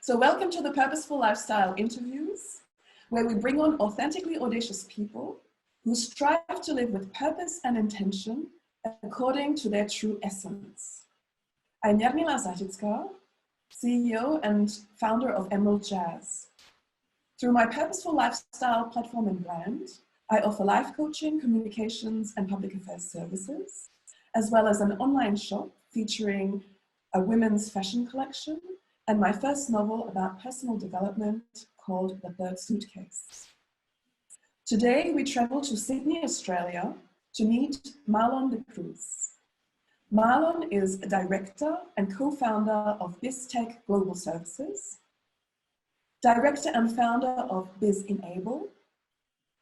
So welcome to the Purposeful Lifestyle Interviews, where we bring on authentically audacious people who strive to live with purpose and intention according to their true essence. I'm Jarmila Zářická, CEO and founder of Emerald Jazz. Through my Purposeful Lifestyle platform and brand, I offer life coaching, communications, and public affairs services, as well as an online shop featuring a women's fashion collection and my first novel about personal development called The Third Suitcase. Today, we travel to Sydney, Australia to meet Marlon De Cruz. Marlon is a director and co-founder of BISTEC Global Services, director and founder of Biz Enable,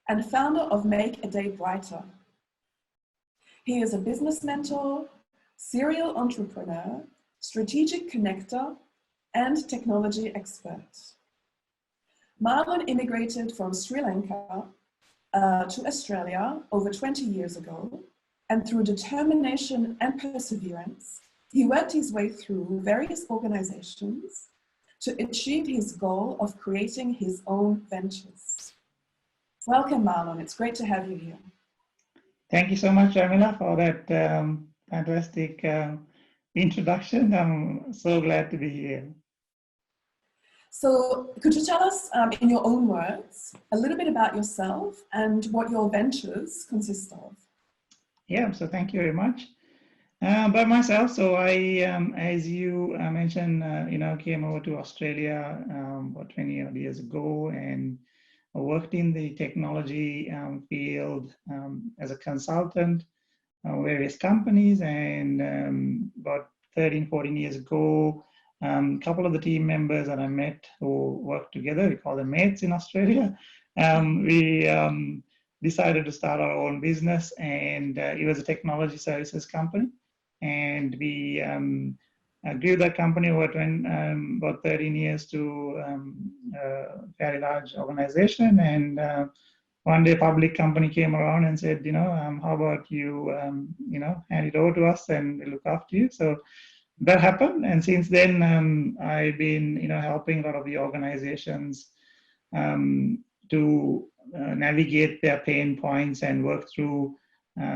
and founder of Make a Day Brighter. He is a business mentor, serial entrepreneur, strategic connector, and technology expert. Marlon immigrated from Sri Lanka to Australia over 20 years ago, and through determination and perseverance, he worked his way through various organizations to achieve his goal of creating his own ventures. Welcome, Marlon. It's great to have you here. Thank you so much, Jarmila, for that fantastic introduction. I'm so glad to be here. So could you tell us, in your own words, a little bit about yourself and what your ventures consist of? Yeah, so thank you very much. By myself, so I, as you mentioned, came over to Australia about 20 odd years ago, and I worked in the technology field as a consultant, various companies, and about 13, 14 years ago, a couple of the team members that I met who worked together, we call them mates in Australia, we decided to start our own business, and it was a technology services company. And we grew that company over about 13 years to a very large organization. And one day a public company came around and said, how about you, hand it over to us and we'll look after you. So that happened. And since then, I've been, helping a lot of the organizations to navigate their pain points and work through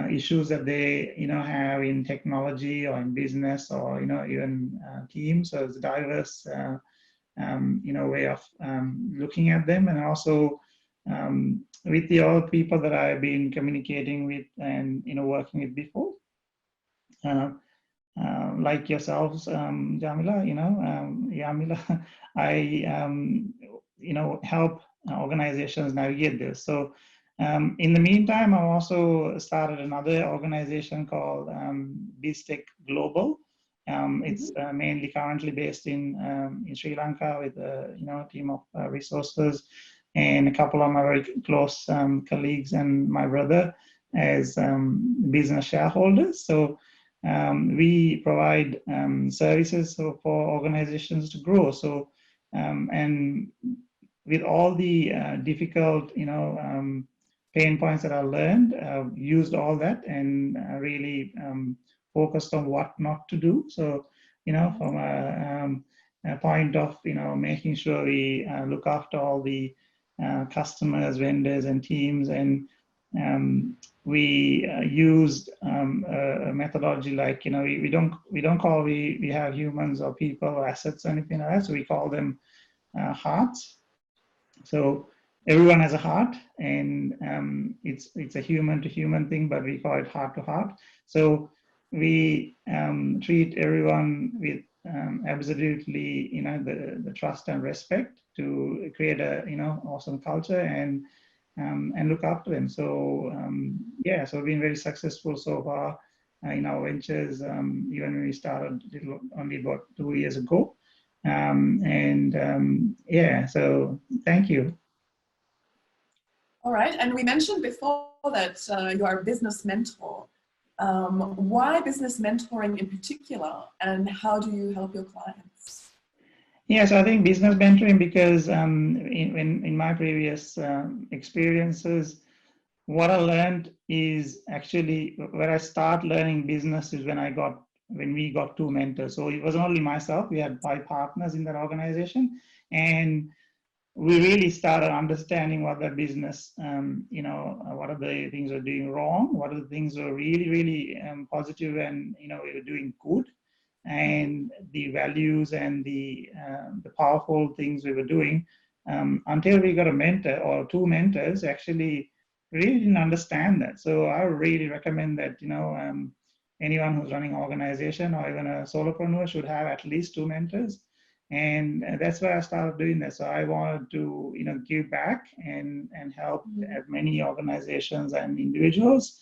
issues that they have in technology or in business or even teams. So it's a diverse way of looking at them, and also with the other people that I've been communicating with and working with before, like yourselves, Jarmila, Jarmila, I help organizations navigate this. So in the meantime, I've also started another organization called BISTEC Global. It's mainly currently based in Sri Lanka with a team of resources and a couple of my very close colleagues and my brother as business shareholders. So we provide services for organizations to grow. So and with all the difficult pain points that I learned, used all that and really focused on what not to do. So, from a point of, making sure we look after all the customers, vendors, and teams, and we used a methodology like, we don't call we have humans or people or assets or anything like that. So we call them hearts. So everyone has a heart, and it's a human to human thing, but we call it heart to heart. So we treat everyone with absolutely, the trust and respect to create a, awesome culture and look after them. So yeah, so we've been very successful so far in our ventures. Even when we started only about 2 years ago, yeah. So thank you. All right, and we mentioned before that you are a business mentor. Why business mentoring in particular, and how do you help your clients? Yeah, so I think business mentoring because in my previous experiences, what I learned is actually where I start learning business is when I got when we got 2 mentors. So it wasn't only myself, we had 5 partners in that organization. And we really started understanding what the business, what are the things we're doing wrong, what are the things we're really, really positive and, we were doing good, and the values and the powerful things we were doing, until we got a mentor or 2 mentors actually really didn't understand that. So I really recommend that, anyone who's running an organization or even a solopreneur should have at least 2 mentors. And that's why I started doing this. So I wanted to, give back and help as many organizations and individuals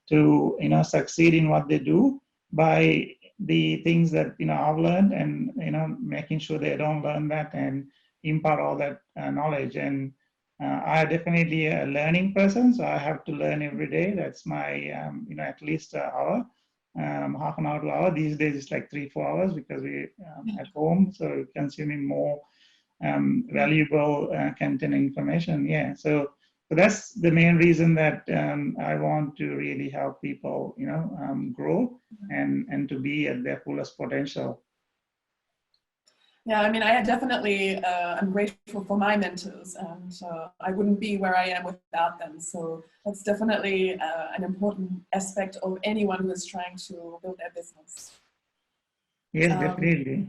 to, succeed in what they do by the things that, I've learned, and, making sure they don't learn that and impart all that knowledge. And I'm definitely a learning person, so I have to learn every day. That's my, at least an hour. Half an hour to hour. These days it's like 3-4 hours because we're at home, so consuming more valuable content and information. Yeah, so that's the main reason that I want to really help people, grow and to be at their fullest potential. Yeah, I mean, I definitely am grateful for my mentors, and I wouldn't be where I am without them. So that's definitely an important aspect of anyone who is trying to build their business. Yes, definitely.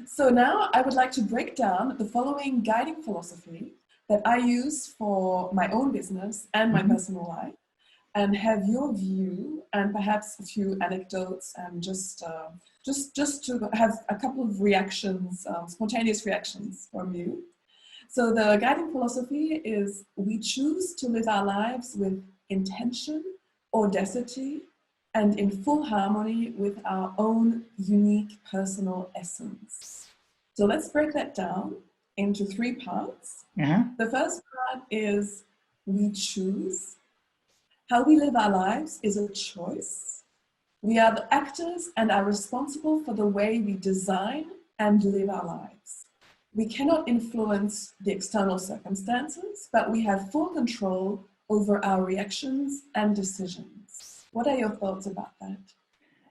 So now I would like to break down the following guiding philosophy that I use for my own business and my personal life, and have your view and perhaps a few anecdotes, and just to have a couple of reactions, spontaneous reactions from you. So the guiding philosophy is: we choose to live our lives with intention, audacity, and in full harmony with our own unique personal essence. So let's break that down into 3 parts. The first part is we choose. How we live our lives is a choice. We are the actors and are responsible for the way we design and live our lives. We cannot influence the external circumstances, but we have full control over our reactions and decisions. What are your thoughts about that?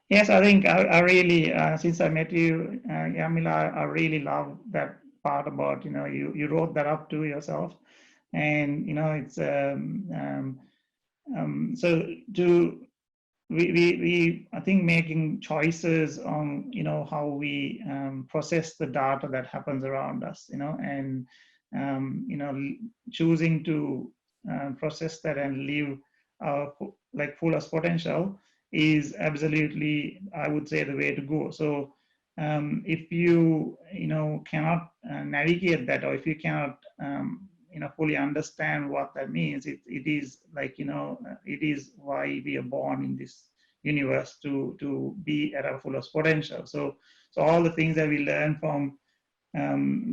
Yes, I think I really, since I met you, Jarmila, I really love that part about, you wrote that up to yourself. And, it's, so I think making choices on, how we process the data that happens around us, and, choosing to process that and live our fullest potential is absolutely, I would say, the way to go. So if you, cannot navigate that, or if you cannot, fully understand what that means, it is like, it is why we are born in this universe, to be at our fullest potential. So all the things that we learn from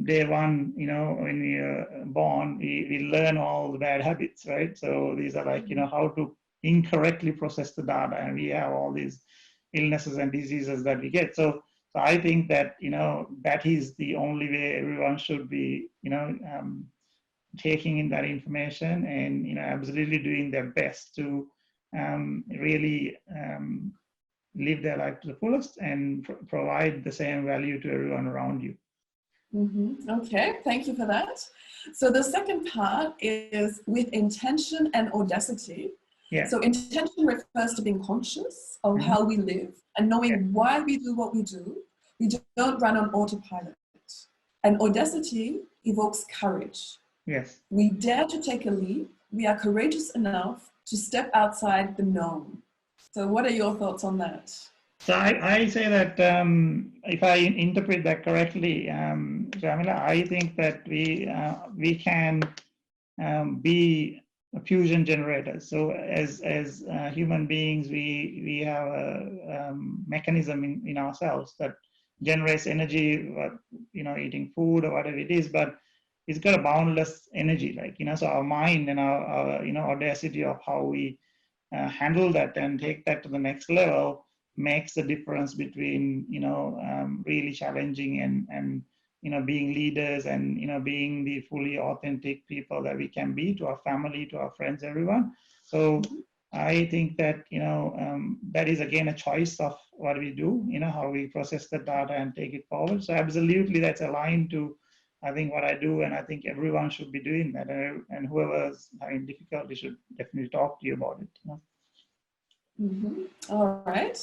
day one, when we are born, we learn all the bad habits, right? So these are like, how to incorrectly process the data, and we have all these illnesses and diseases that we get. So I think that, that is the only way everyone should be, taking in that information and, absolutely doing their best to really live their life to the fullest and provide the same value to everyone around you. Okay, thank you for that. So the second part is with intention and audacity. Yeah. So intention refers to being conscious of how we live and knowing why we do what we do. We don't run on autopilot. And audacity evokes courage. Yes. We dare to take a leap. We are courageous enough to step outside the known. So what are your thoughts on that? So I say that if I interpret that correctly, Jarmila, I think that we can be fusion generators. So as human beings, we have a mechanism in ourselves that generates energy, eating food or whatever it is, but it's got a boundless energy, so our mind and our audacity of how we handle that and take that to the next level makes the difference between, really challenging and being leaders and, being the fully authentic people that we can be to our family, to our friends, everyone. So I think that, that is again a choice of what we do, how we process the data and take it forward. So absolutely that's aligned to, I think, what I do, and I think everyone should be doing that, and whoever's having difficulty should definitely talk to you about it. All right,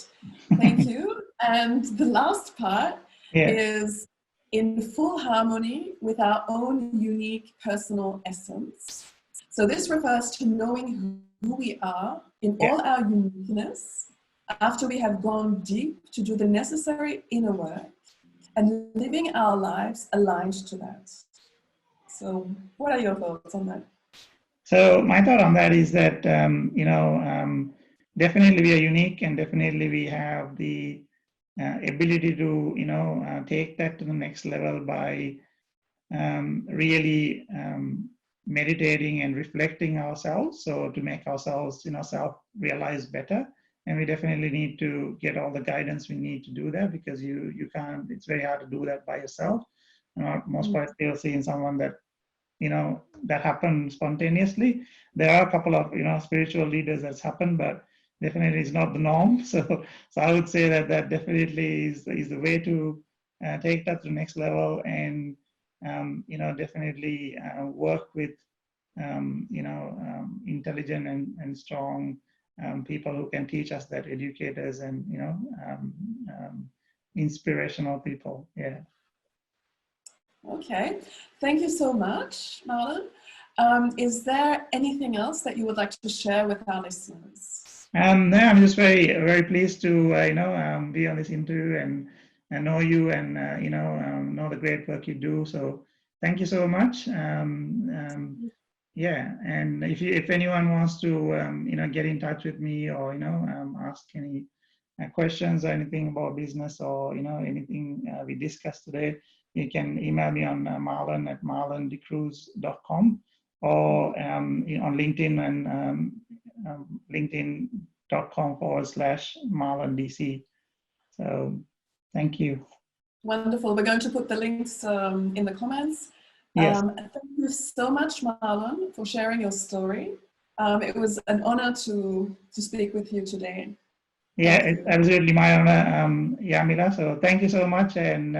thank you. And the last part is in full harmony with our own unique personal essence. So this refers to knowing who we are in all our uniqueness after we have gone deep to do the necessary inner work and living our lives aligned to that. So what are your thoughts on that? So my thought on that is that, definitely we are unique, and definitely we have the ability to, take that to the next level by really meditating and reflecting ourselves, so to make ourselves, self-realize better. And we definitely need to get all the guidance we need to do that, because you can't, it's very hard to do that by yourself. Most part still seeing someone that, that happened spontaneously. There are a couple of, spiritual leaders that's happened, but definitely is not the norm. So I would say that that definitely is the way to take that to the next level, and definitely work with intelligent and strong people who can teach us that, educators and inspirational people. Yeah. Okay, thank you so much, Marlon. Is there anything else that you would like to share with our listeners? No, I'm just very pleased to be on this interview and know you, and know the great work you do. So thank you so much. Yeah, and if anyone wants to get in touch with me, or ask any questions or anything about business, or anything we discussed today, you can email me on Marlon at marlondecruz.com, or on LinkedIn, and linkedin.com/MarlonDC. So thank you. Wonderful. We're going to put the links in the comments. Yes. Thank you so much, Marlon, for sharing your story. It was an honor to speak with you today. Yeah, it's absolutely my honor, Jarmila. So thank you so much, and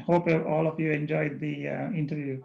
hope all of you enjoyed the interview.